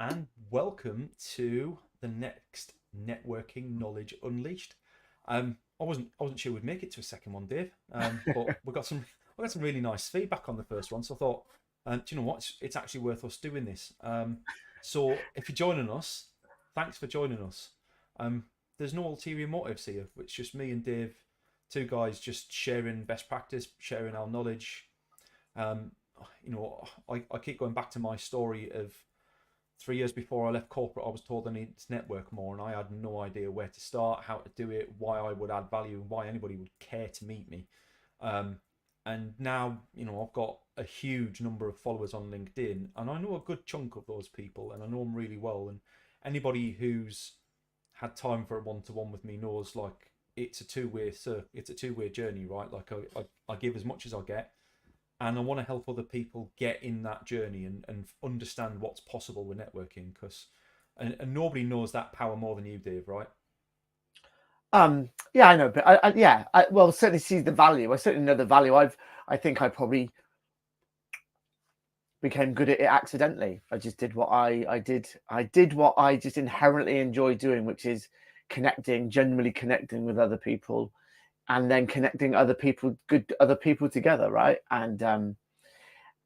and welcome to the next Networking Knowledge Unleashed. I wasn't sure we'd make it to a second one, Dave, but we got some really nice feedback on the first one, so I thought, do you know what? It's actually worth us doing this. So if you're joining us, thanks for joining us. There's no ulterior motives here. It's just me and Dave, two guys just sharing best practice, sharing our knowledge. Um, I keep going back to my story of 3 years before I left corporate. I was told I needed to network more, and I had no idea where to start, how to do it, why I would add value, and why anybody would care to meet me. Um, and now, I've got a huge number of followers on LinkedIn, and I know a good chunk of those people, and I know them really well. And anybody who's had time for a one-to-one with me knows, like, it's a two-way journey, right? Like I give as much as I get, and I want to help other people get in that journey and understand what's possible with networking, because and nobody knows that power more than you, Dave, right? Yeah, I know, but well, certainly see the value. I certainly know the value. I think I probably became good at it accidentally. I just did what I did. I did what I just inherently enjoy doing, which is genuinely connecting with other people, and then connecting good other people together, right? And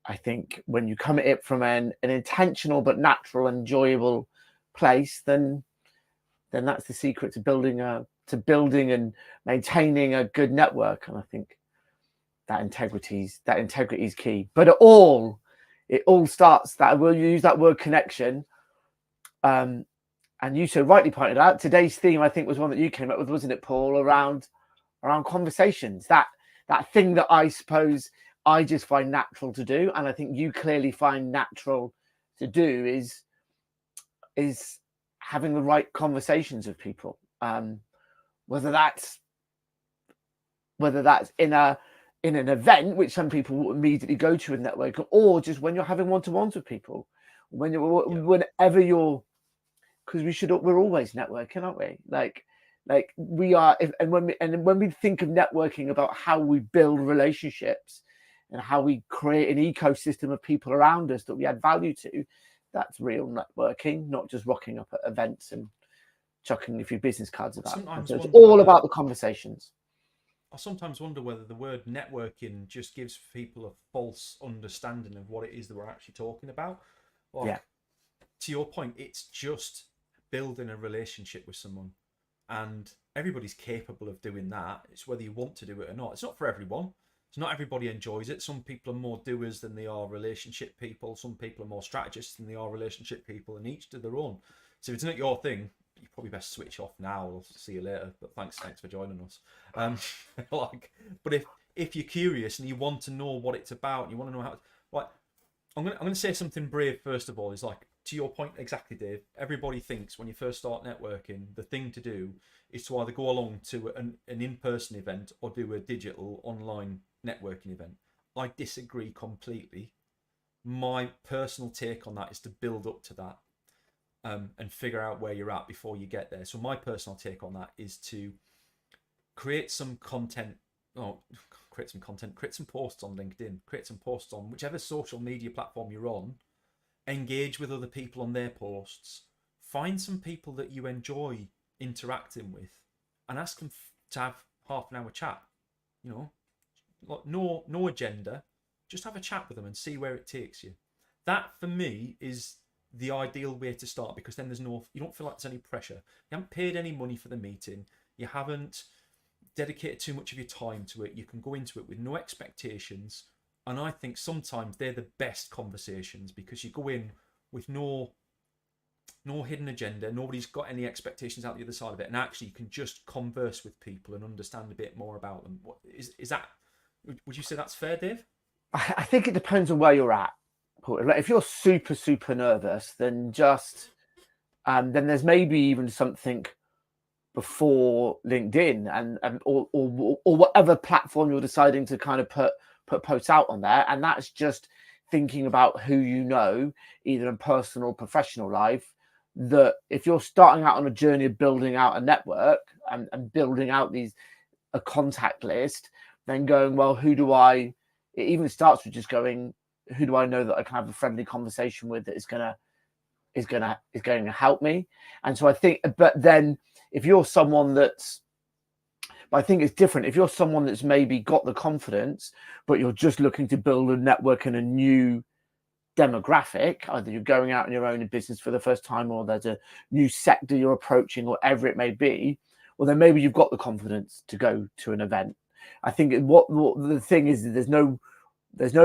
I think when you come at it from an intentional but natural, enjoyable place, then that's the secret to building and maintaining a good network. And I think that integrity is key. But it all starts that we'll use that word connection. And you so rightly pointed out today's theme, I think, was one that you came up with, wasn't it, Paul? Around conversations, that thing that I suppose I just find natural to do, and I think you clearly find natural to do, is having the right conversations with people. Whether that's in an event, which some people will immediately go to a network, or just when you're having one-to-ones with people, whenever you're, because we're always networking, aren't we? Like we are, when we think of networking, about how we build relationships and how we create an ecosystem of people around us that we add value to, that's real networking, not just rocking up at events and chucking a few business cards about. It's all about the conversations. I sometimes wonder whether the word networking just gives people a false understanding of what it is that we're actually talking about. Like, to your point, it's just building a relationship with someone, and everybody's capable of doing that. It's whether you want to do it or not. It's not for everyone. It's not everybody enjoys it. Some people are more doers than they are relationship people. Some people are more strategists than they are relationship people, and each to their own. So if it's not your thing, you probably best switch off now. I'll see you later. But thanks for joining us. But if you're curious and you want to know what it's about, and you want to know how, like, I'm gonna say something brave first of all. Is like, to your point exactly, Dave. Everybody thinks when you first start networking, the thing to do is to either go along to an in-person event or do a digital online networking event. I disagree completely. My personal take on that is to build up to that, and figure out where you're at before you get there. So my personal take on that is to create some content. Oh, create some posts on LinkedIn, create some posts on whichever social media platform you're on, engage with other people on their posts, find some people that you enjoy interacting with, and ask them to have half an hour chat. No agenda, just have a chat with them and see where it takes you. That for me is the ideal way to start, because then you don't feel like there's any pressure. You haven't paid any money for the meeting. You haven't dedicated too much of your time to it. You can go into it with no expectations, and I think sometimes they're the best conversations, because you go in with no hidden agenda. Nobody's got any expectations out the other side of it, and actually you can just converse with people and understand a bit more about them. What is that? Would you say that's fair, Dave? I think it depends on where you're at. Like, if you're super nervous, then then there's maybe even something before LinkedIn and or whatever platform you're deciding to kind of put posts out on there, and that's just thinking about who you know, either in personal or professional life. That if you're starting out on a journey of building out a network and building out a contact list, then going, well, it even starts with just going, who do I know that I can have a friendly conversation with that is going to is going to help me. And so I think, but then if you're someone that's, but I think it's different. If you're someone that's maybe got the confidence, but you're just looking to build a network in a new demographic, either you're going out on your own in business for the first time, or there's a new sector you're approaching, or whatever it may be, well, then maybe you've got the confidence to go to an event. I think what the thing is, there's no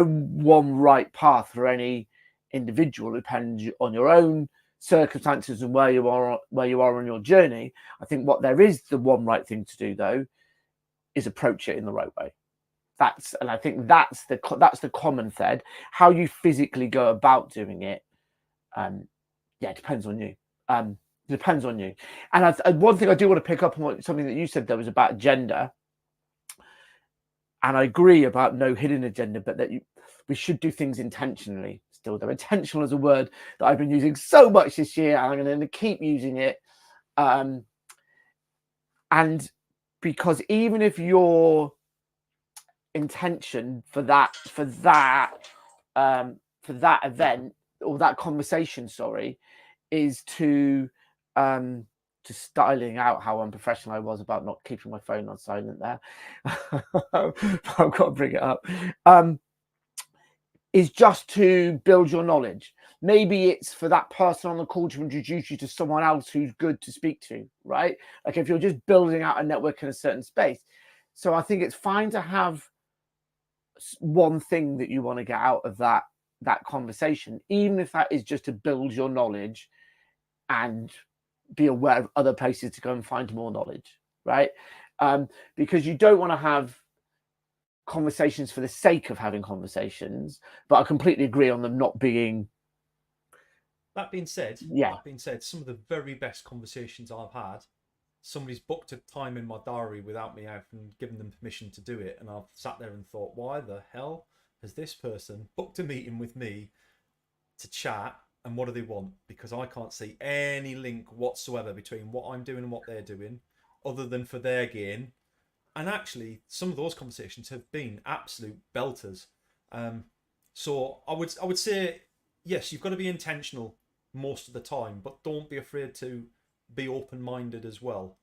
one right path for any individual. It depends on your own circumstances and where you are on your journey. I think what there is, the one right thing to do though, is approach it in the right way. I think that's the common thread. How you physically go about doing it, it depends on you. Depends on you. And one thing I do want to pick up on, something that you said there was about agenda. And I agree about no hidden agenda, but that we should do things intentionally. Still, though, intentional is a word that I've been using so much this year, and I'm going to keep using it. And because even if your intention for that event or that conversation, is to styling out how unprofessional I was about not keeping my phone on silent there. I've got to bring it up. Is just to build your knowledge. Maybe it's for that person on the call to introduce you to someone else who's good to speak to, right? Like if you're just building out a network in a certain space. So I think it's fine to have one thing that you want to get out of that conversation, even if that is just to build your knowledge and be aware of other places to go and find more knowledge, right? Because you don't want to have conversations for the sake of having conversations, but I completely agree on them not being. That being said, some of the very best conversations I've had, somebody's booked a time in my diary without me having given them permission to do it, and I've sat there and thought, why the hell has this person booked a meeting with me to chat, and what do they want? Because I can't see any link whatsoever between what I'm doing and what they're doing, other than for their gain. And actually, some of those conversations have been absolute belters. So I would say, yes, you've got to be intentional most of the time, but don't be afraid to be open-minded as well.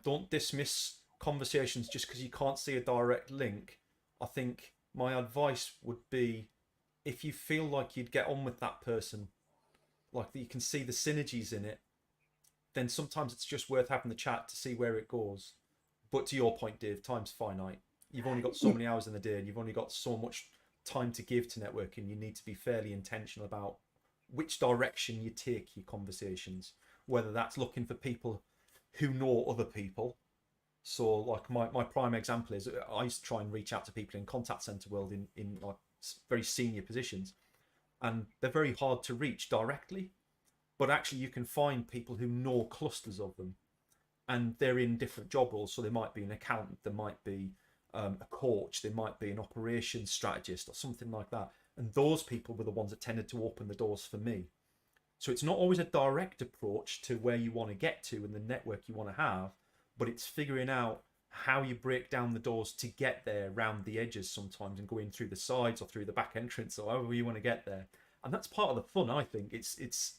Don't dismiss conversations just because you can't see a direct link. I think my advice would be, if you feel like you'd get on with that person, like that you can see the synergies in it, then sometimes it's just worth having the chat to see where it goes. But to your point, Dave, time's finite. You've only got so many hours in the day, and you've only got so much time to give to networking. You need to be fairly intentional about which direction you take your conversations, whether that's looking for people who know other people. So like my prime example is, I used to try and reach out to people in contact center world in like very senior positions, and they're very hard to reach directly, but actually you can find people who know clusters of them, and they're in different job roles. So they might be an accountant, they might be a coach, they might be an operations strategist or something like that. And those people were the ones that tended to open the doors for me. So it's not always a direct approach to where you want to get to and the network you want to have, but it's figuring out how you break down the doors to get there around the edges sometimes, and go in through the sides or through the back entrance or however you want to get there. And that's part of the fun, I think.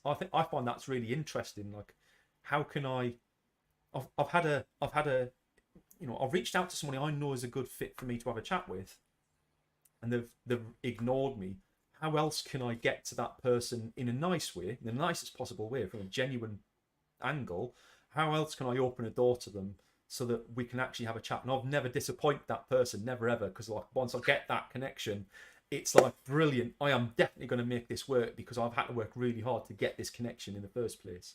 I find that's really interesting. Like, how can I've reached out to somebody I know is a good fit for me to have a chat with, and they've ignored me. How else can I get to that person in a nice way, in the nicest possible way, from a genuine angle? How else can I open a door to them so that we can actually have a chat? And I've never disappointed that person, never ever, because like once I get that connection, it's like brilliant. I am definitely going to make this work because I've had to work really hard to get this connection in the first place.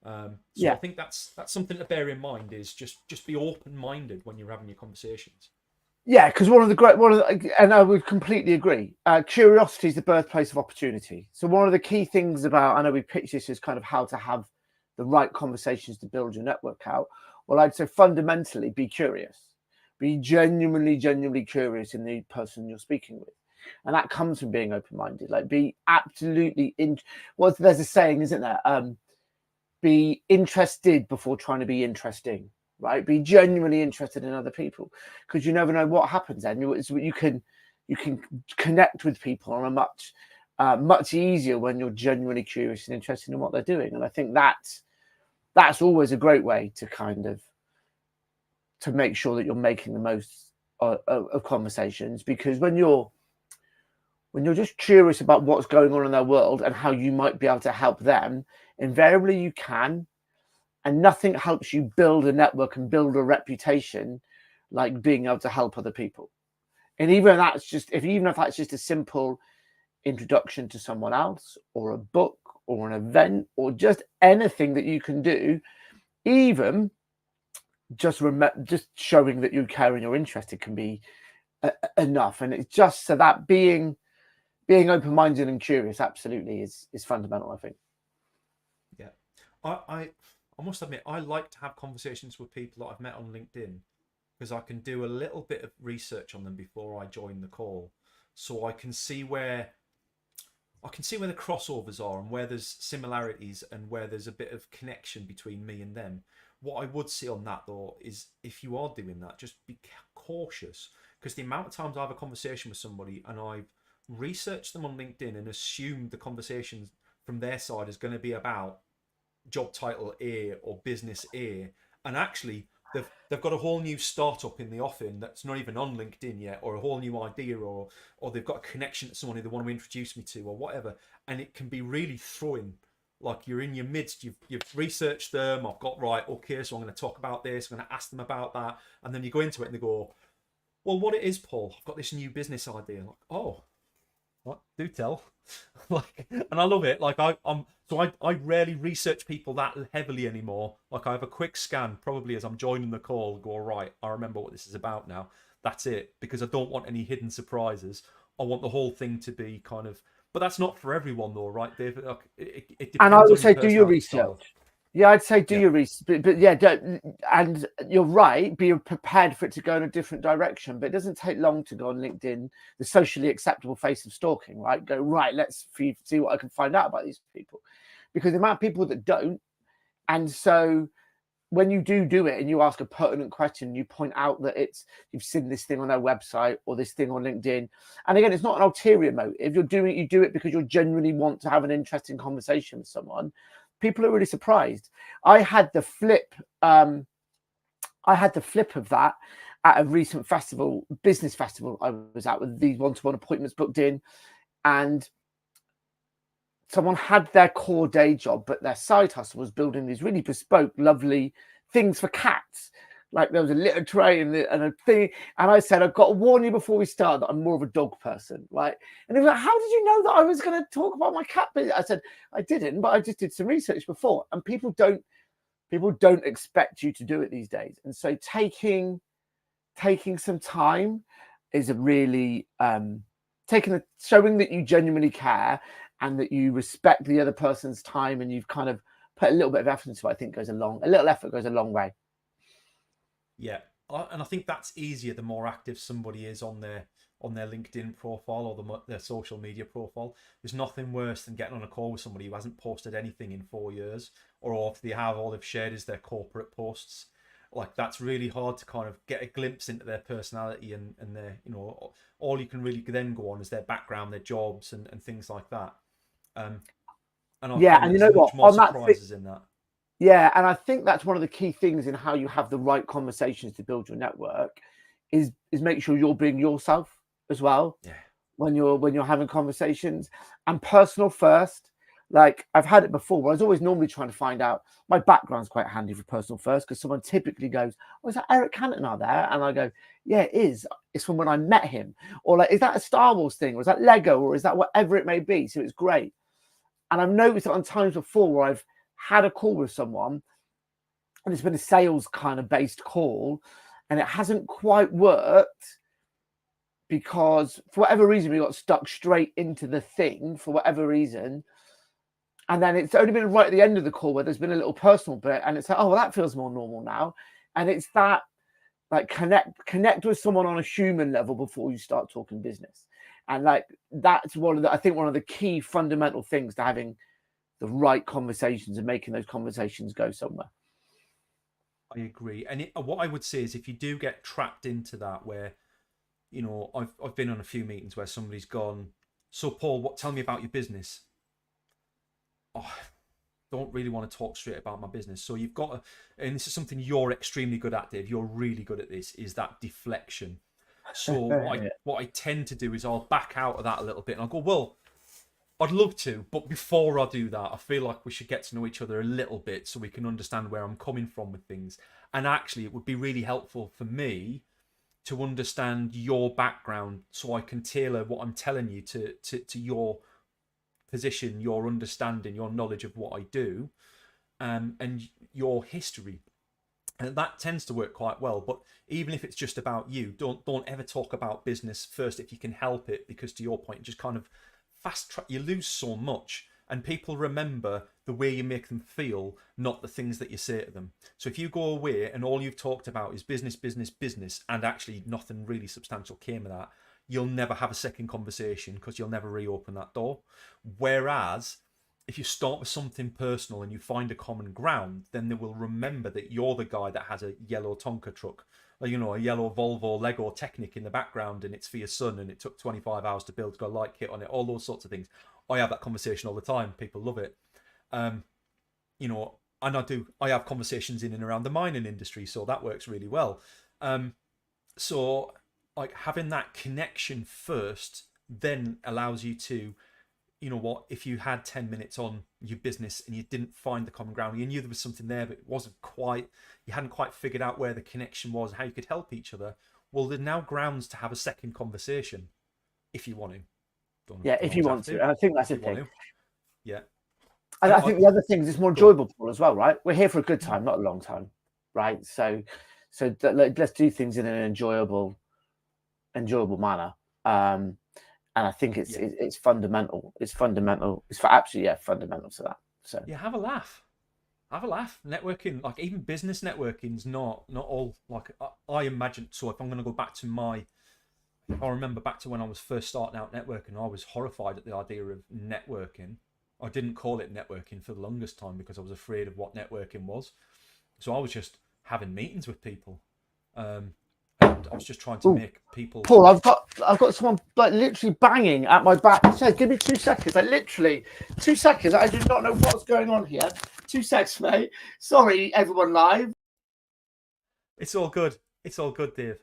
I think that's something to bear in mind, is just be open-minded when you're having your conversations. Yeah, because and I would completely agree. Curiosity is the birthplace of opportunity. So one of the key things about, I know we pitched this as kind of how to have the right conversations to build your network out. Well, I'd say fundamentally be curious. Be genuinely curious in the person you're speaking with. And that comes from being open-minded. Like, be absolutely there's a saying, isn't there? Be interested before trying to be interesting, right? Be genuinely interested in other people, because you never know what happens then. You can connect with people on a much much easier when you're genuinely curious and interested in what they're doing. And I think that's always a great way to kind of to make sure that you're making the most of conversations, because when you're just curious about what's going on in their world and how you might be able to help them, invariably you can. And nothing helps you build a network and build a reputation like being able to help other people. And even if that's just a simple introduction to someone else, or a book, or an event, or just anything that you can do, even just showing that you care and you're interested can be enough. And it's just so that being open-minded and curious absolutely is fundamental, I think. Yeah, I must admit, I like to have conversations with people that I've met on LinkedIn, because I can do a little bit of research on them before I join the call, so I can see where the crossovers are and where there's similarities and where there's a bit of connection between me and them. What I would say on that, though, is if you are doing that, just be cautious, because the amount of times I have a conversation with somebody and I've researched them on LinkedIn and assumed the conversation from their side is going to be about job title A or business A, and actually they've got a whole new startup in the offing that's not even on LinkedIn yet, or a whole new idea, or they've got a connection to someone who they want to introduce me to, or whatever, and it can be really throwing. Like, you're in your midst, you've researched them, I've got, right, okay, so I'm going to talk about this, I'm going to ask them about that, and then you go into it and they go, well, what it is, Paul, I've got this new business idea. Like, oh, what? Do tell. Like, and I love it. Like, I rarely research people that heavily anymore. Like, I have a quick scan, probably as I'm joining the call, and go, right, I remember what this is about now. That's it, because I don't want any hidden surprises. I want the whole thing to be kind of. But that's not for everyone, though, right, Dave? Like, it depends. And I would on say, your do your personality style. research. Yeah, I'd say do your research, but yeah, don't, and you're right. Be prepared for it to go in a different direction. But it doesn't take long to go on LinkedIn, the socially acceptable face of stalking. Right, go right. Let's see what I can find out about these people, because the amount of people that don't, and so when you do it and you ask a pertinent question, you point out that you've seen this thing on their website or this thing on LinkedIn. And again, it's not an ulterior motive. You do it because you genuinely want to have an interesting conversation with someone. People are really surprised. I had the flip of that at a recent business festival I was at, with these one-to-one appointments booked in, and someone had their core day job, but their side hustle was building these really bespoke, lovely things for cats. Like, there was a litter tray and a thing. And I said, I've got to warn you before we start that I'm more of a dog person, right? And he was like, how did you know that I was going to talk about my cat business? I said, I didn't, but I just did some research before. And people don't expect you to do it these days. And so taking some time is a really showing that you genuinely care and that you respect the other person's time, and you've kind of put a little bit of effort into it, I think a little effort goes a long way. Yeah, and I think that's easier the more active somebody is on their LinkedIn profile or their social media profile. There's nothing worse than getting on a call with somebody who hasn't posted anything in 4 years, or if they have, all they've shared is their corporate posts. Like, that's really hard to kind of get a glimpse into their personality and their, all you can really then go on is their background, their jobs, and things like that. And I Yeah, find and you there's know much what? more surprises in that. Yeah, and I think that's one of the key things in how you have the right conversations to build your network is make sure you're being yourself as well. Yeah. When you're having conversations, and personal first. Like, I've had it before where I was always normally trying to find out. My background's quite handy for personal first, because someone typically goes, oh, is that Eric Cantona there? And I go, yeah, it is. It's from when I met him. Or like, is that a Star Wars thing? Or is that Lego? Or is that whatever it may be? So it's great. And I've noticed it on times before where I've had a call with someone and it's been a sales kind of based call and it hasn't quite worked because for whatever reason we got stuck straight into the thing for whatever reason. And then it's only been right at the end of the call where there's been a little personal bit and it's like, oh, well, that feels more normal now. And it's that, like, connect with someone on a human level before you start talking business. And like, that's I think one of the key fundamental things to having the right conversations and making those conversations go somewhere. I agree. And what I would say is, if you do get trapped into that, where, I've been on a few meetings where somebody's gone, So Paul, tell me about your business. Oh, don't really want to talk straight about my business. So you've got to, and this is something you're extremely good at, Dave. You're really good at this, is that deflection. So what I tend to do is I'll back out of that a little bit and I'll go, well, I'd love to, but before I do that, I feel like we should get to know each other a little bit so we can understand where I'm coming from with things. And actually, it would be really helpful for me to understand your background so I can tailor what I'm telling you to your position, your understanding, your knowledge of what I do, and your history. And that tends to work quite well. But even if it's just about you, don't ever talk about business first if you can help it, because to your point, just kind of fast track, you lose so much, and people remember the way you make them feel, not the things that you say to them. So if you go away and all you've talked about is business, business, business, and actually nothing really substantial came of that, you'll never have a second conversation because you'll never reopen that door. Whereas if you start with something personal and you find a common ground, then they will remember that you're the guy that has a yellow Tonka truck, or, you know, a yellow Volvo Lego Technic in the background, and it's for your son, and it took 25 hours to build, got a light kit on it, all those sorts of things. I have that conversation all the time. People love it. You know, and I have conversations in and around the mining industry, so that works really well. So like having that connection first then allows you to, you know what, if you had 10 minutes on your business and you didn't find the common ground, you knew there was something there, but it wasn't quite, you hadn't quite figured out where the connection was, how you could help each other. Well, there's now grounds to have a second conversation if you want to. If you want to. I think that's the thing. Yeah. And I think the other thing is it's more enjoyable as well, right? We're here for a good time, not a long time, right? So let's do things in an enjoyable manner. And I think it's fundamental. It's fundamental. It's absolutely fundamental to that. So yeah, have a laugh. Have a laugh. Networking, like even business networking's not all like I imagine. So if I'm going to go back to I remember back to when I was first starting out networking, I was horrified at the idea of networking. I didn't call it networking for the longest time because I was afraid of what networking was. So I was just having meetings with people. And I was just trying to make people. Paul, I've got someone like literally banging at my back. So give me 2 seconds. Like literally 2 seconds. I do not know what's going on here. 2 seconds, mate. Sorry, everyone live. It's all good. It's all good, Dave.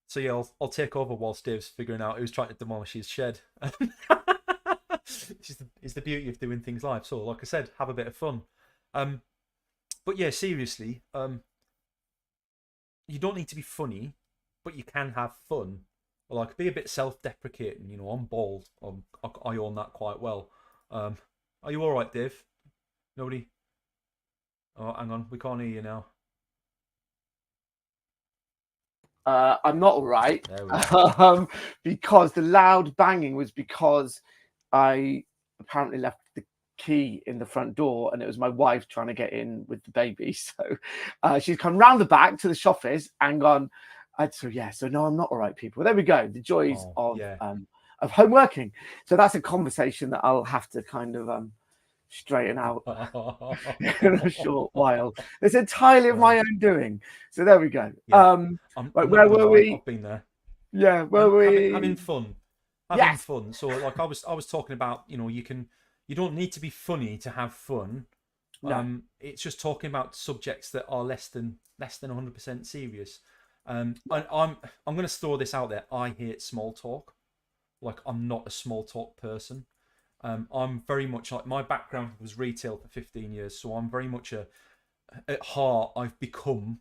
So yeah, I'll take over whilst Dave's figuring out who's trying to demolish his shed. It's the beauty of doing things live. So like I said, have a bit of fun. But yeah, seriously, you don't need to be funny, but you can have fun. Or like be a bit self-deprecating. You know, I'm bald. I own that quite well. Are you all right, Dave? Nobody? Oh, hang on, we can't hear you now. I'm not all right because the loud banging was because I apparently left the key in the front door and it was my wife trying to get in with the baby. So she's come round the back to the office and gone. So no, I'm not all right, people. There we go. The joys of home working. So that's a conversation that I'll have to kind of straighten out in a short while. It's entirely of my own doing. So there we go. Yeah. Where were we? I've been there. Yeah, where were we? Having fun. Having fun. So like I was talking about, you know, you don't need to be funny to have fun. No. It's just talking about subjects that are less than 100% serious. And I'm going to throw this out there. I hate small talk. Like I'm not a small talk person. I'm very much like, my background was retail for 15 years, so I'm very much at heart, I've become,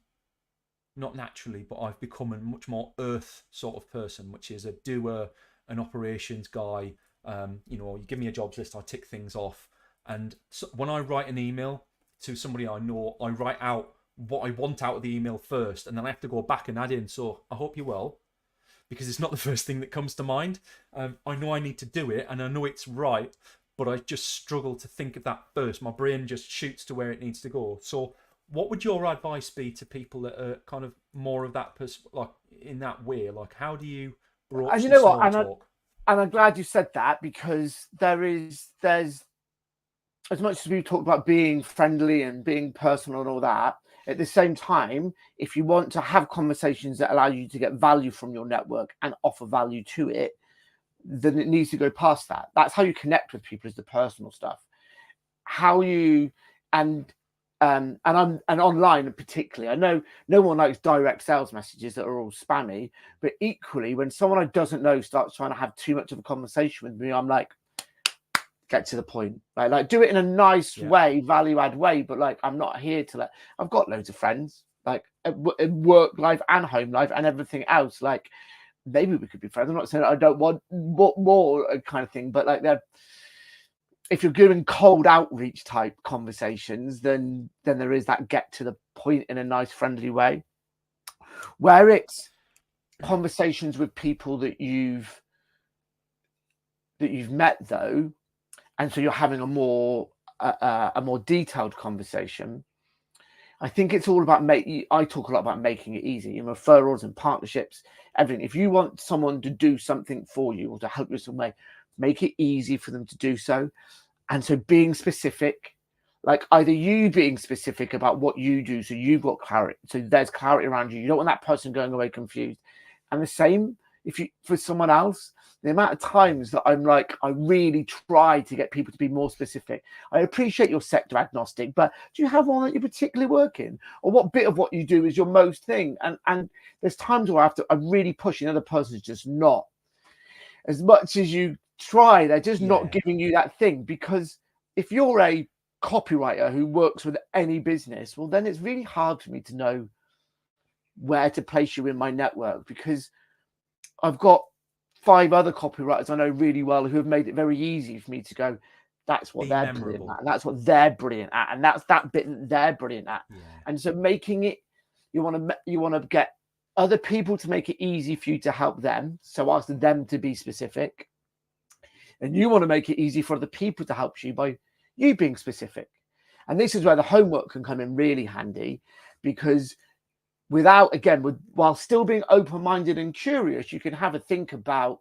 not naturally, but I've become a much more earth sort of person, which is a doer, an operations guy. You know, you give me a jobs list, I tick things off. And so when I write an email to somebody I know, I write out what I want out of the email first, and then I have to go back and add in, so I hope you're well, because it's not the first thing that comes to mind. I know I need to do it, and I know it's right, but I just struggle to think of that first. My brain just shoots to where it needs to go. So what would your advice be to people that are kind of more of that like in that way? Like, how do you broach and you know what? And I'm glad you said that, because there's as much as we talk about being friendly and being personal and all that, at the same time, if you want to have conversations that allow you to get value from your network and offer value to it, then it needs to go past that. That's how you connect with people, is the personal stuff. How you and online particularly. I know no one likes direct sales messages that are all spammy, but equally when someone I doesn't know starts trying to have too much of a conversation with me, I'm like, get to the point. Like do it in a nice way, value add way, but like I'm not here to I've got loads of friends, like in work life and home life and everything else. Like maybe we could be friends. I'm not saying I don't want more kind of thing, but like if you're doing cold outreach type conversations, then there is that get to the point in a nice, friendly way. Where it's conversations with people that you've met though, and so you're having a more detailed conversation. I think it's all about I talk a lot about making it easy in referrals and partnerships, everything. If you want someone to do something for you or to help you in some way, make it easy for them to do so. And so being specific, like either you being specific about what you do, so you've got clarity, so there's clarity around you. You don't want that person going away confused. And the same for someone else. The amount of times that I'm like, I really try to get people to be more specific. I appreciate your sector agnostic, but do you have one that you particularly work in? Or what bit of what you do is your most thing? And there's times where I'm really pushing, the other person's just not. As much as you try, they're just not giving you that thing. Because if you're a copywriter who works with any business, well, then it's really hard for me to know where to place you in my network, because I've got 5 other copywriters I know really well who have made it very easy for me to go, that's what they're brilliant at, and that's what they're brilliant at, and that's that bit that they're brilliant at. And so making it, you want to get other people to make it easy for you to help them, so ask them to be specific, and you want to make it easy for other people to help you by you being specific. And this is where the homework can come in really handy, because while still being open-minded and curious, you can have a think about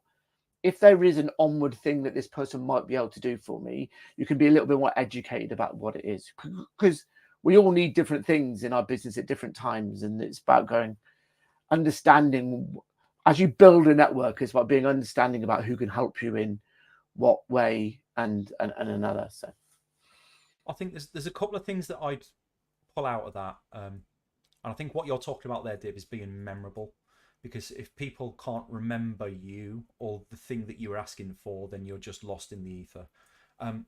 if there is an onward thing that this person might be able to do for me. You can be a little bit more educated about what it is, because we all need different things in our business at different times. And it's about understanding as you build a network, it's about being understanding about who can help you in what way and another. So I think there's a couple of things that I'd pull out of that. And I think what you're talking about there, Dave, is being memorable. Because if people can't remember you or the thing that you were asking for, then you're just lost in the ether.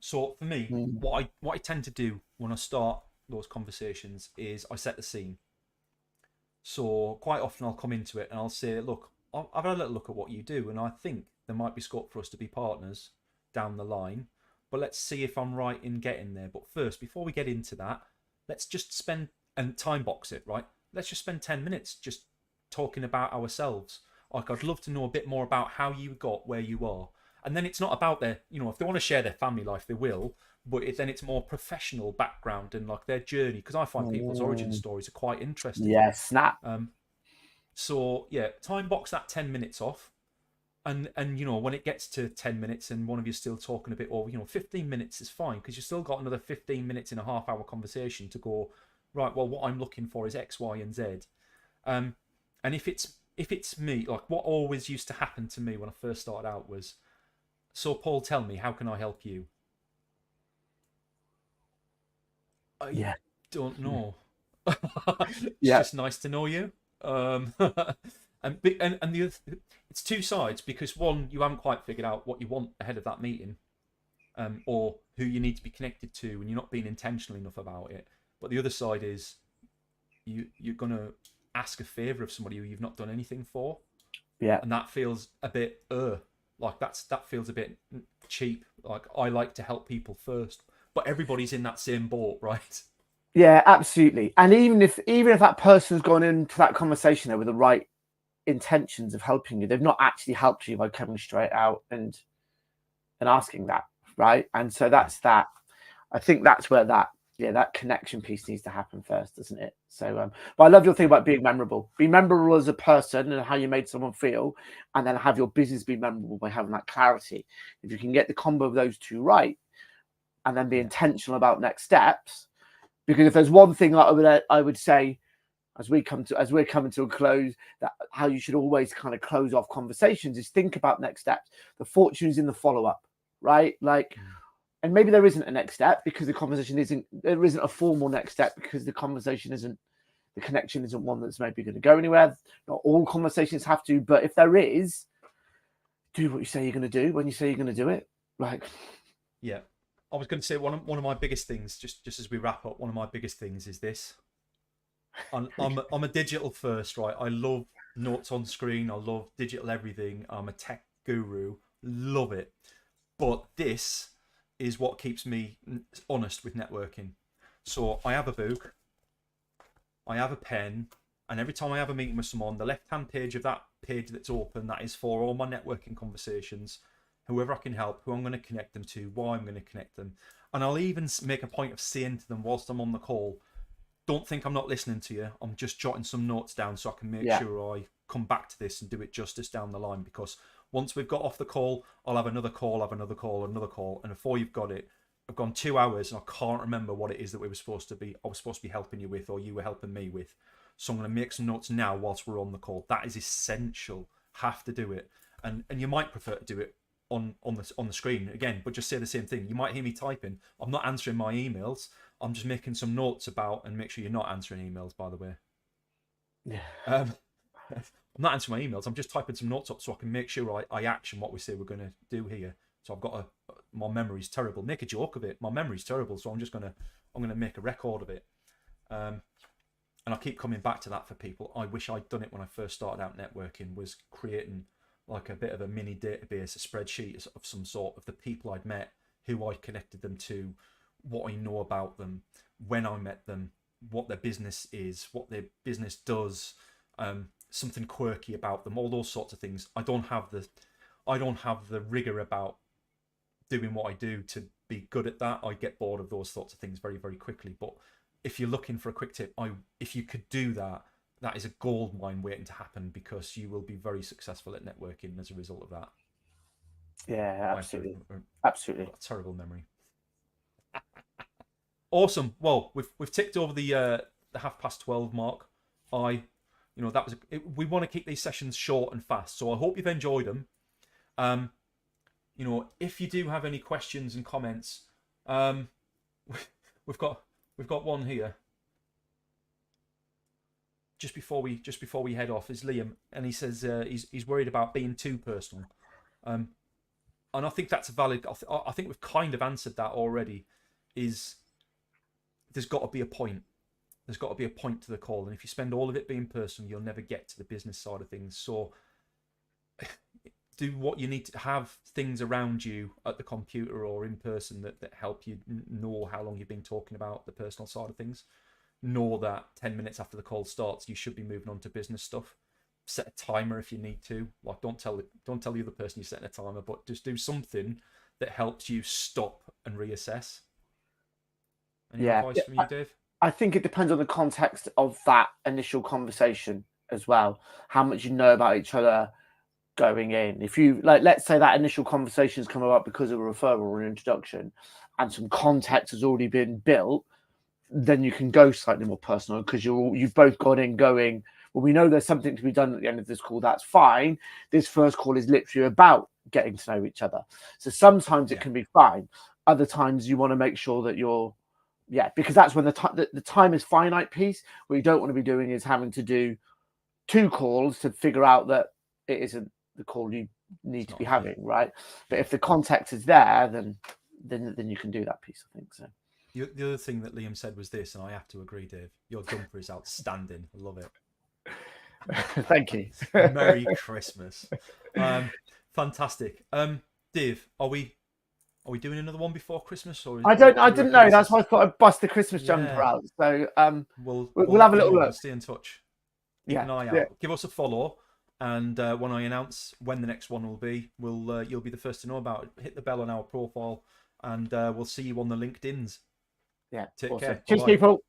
So for me, what I tend to do when I start those conversations is I set the scene. So quite often I'll come into it and I'll say, look, I've had a little look at what you do, and I think there might be scope for us to be partners down the line. But let's see if I'm right in getting there. But first, before we get into that, let's just spend and time box it, right? Let's just spend 10 minutes just talking about ourselves. Like, I'd love to know a bit more about how you got where you are. And then it's not about their, if they want to share their family life, they will. But then it's more professional background and like their journey. Because I find people's origin stories are quite interesting. Yeah, snap. So yeah, time box that 10 minutes off. And when it gets to 10 minutes and one of you's still talking a bit, or 15 minutes is fine, because you've still got another 15 minutes in a half-hour conversation to go, right, well, what I'm looking for is X, Y, and Z. And if it's me, like what always used to happen to me when I first started out was, so Paul, tell me, how can I help you? I don't know. It's just nice to know you. And the other, it's two sides, because one, you haven't quite figured out what you want ahead of that meeting, or who you need to be connected to, and you're not being intentional enough about it. But the other side is you're gonna ask a favor of somebody who you've not done anything for, and that feels a bit like that feels a bit cheap. Like, I like to help people first, but everybody's in that same boat, right? Yeah, absolutely. And even if that person's gone into that conversation there with the right intentions of helping you, they've not actually helped you by coming straight out and asking that, right? And so that's that. I think that's where that connection piece needs to happen first, doesn't it? So but I love your thing about being memorable. Be memorable as a person and how you made someone feel, and then have your business be memorable by having that clarity. If you can get the combo of those two right, and then be intentional about next steps. Because if there's one thing that I would say, as we're coming to a close, that how you should always kind of close off conversations is think about next steps. The fortune is in the follow-up, right? Like, and maybe there isn't a next step because there isn't a formal next step because the conversation isn't, the connection isn't one that's maybe going to go anywhere. Not all conversations have to, but if there is, do what you say you're going to do when you say you're going to do it. Like, yeah, I was going to say one of my biggest things, just as we wrap up, one of my biggest things is this. I'm a digital first, right? I love notes on screen. I love digital everything. I'm a tech guru. Love it. But this is what keeps me honest with networking. So I have a book, I have a pen, and every time I have a meeting with someone, the left-hand page of that page that's open, that is for all my networking conversations, whoever I can help, who I'm going to connect them to, why I'm going to connect them. And I'll even make a point of saying to them whilst I'm on the call, don't think I'm not listening to you. I'm just jotting some notes down so I can make sure I come back to this and do it justice down the line. Because once we've got off the call, I'll have another call, another call. And before you've got it, I've gone 2 hours and I can't remember what it is that I was supposed to be helping you with, or you were helping me with. So I'm going to make some notes now whilst we're on the call. That is essential. Have to do it. And you might prefer to do it on the screen again, but just say the same thing. You might hear me typing. I'm not answering my emails. I'm just making some notes about, and make sure you're not answering emails, by the way. Yeah. I'm not answering my emails. I'm just typing some notes up so I can make sure I action what we say we're going to do here. So I've got my memory's terrible. Make a joke of it. My memory's terrible, so I'm going to make a record of it. And I keep coming back to that for people. I wish I'd done it when I first started out networking, was creating like a bit of a mini database, a spreadsheet of some sort of the people I'd met, who I connected them to, what I know about them, when I met them, what their business is, what their business does, something quirky about them, all those sorts of things. I don't have the rigor about doing what I do to be good at that. I get bored of those sorts of things very, very quickly. But if you're looking for a quick tip, if you could do that, that is a gold mine waiting to happen, because you will be very successful at networking as a result of that. Yeah, absolutely. Absolutely. A terrible memory. Awesome. Well, we've ticked over the 12:30 mark. That was we want to keep these sessions short and fast, so I hope you've enjoyed them. If you do have any questions and comments, we've got one here. Just before we head off is Liam, and he says he's worried about being too personal, and I think that's a valid. I think we've kind of answered that already. There's got to be a point. There's got to be a point to the call, and if you spend all of it being personal, you'll never get to the business side of things. So do what you need to have things around you at the computer or in person that help you know how long you've been talking about the personal side of things. Know that 10 minutes after the call starts, you should be moving on to business stuff. Set a timer if you need to. Like, don't tell the other person you're setting a timer, but just do something that helps you stop and reassess. Any advice from you, Dave? I think it depends on the context of that initial conversation as well. How much you know about each other going in. If you let's say that initial conversation has come about because of a referral or an introduction, and some context has already been built, then you can go slightly more personal, because you've both got in going, well, we know there's something to be done at the end of this call. That's fine. This first call is literally about getting to know each other. So sometimes it can be fine. Other times you want to make sure that you're, because that's when the time is finite piece. What you don't want to be doing is having to do 2 calls to figure out that it isn't the call you need to be having, right? But if the context is there, then you can do that piece, I think so. The other thing that Liam said was this, and I have to agree, Dave. Your jumper is outstanding. I love it. Thank you. Merry Christmas. Fantastic. Dave, are we doing another one before Christmas, or I didn't know. That's why I thought I'd bust the Christmas jumper out. So we'll have a little look. Stay in touch. Keep an eye out. Give us a follow, and when I announce when the next one will be, you'll be the first to know about it. Hit the bell on our profile, and we'll see you on the LinkedIn's. Yeah. Take awesome. care. Cheers, people.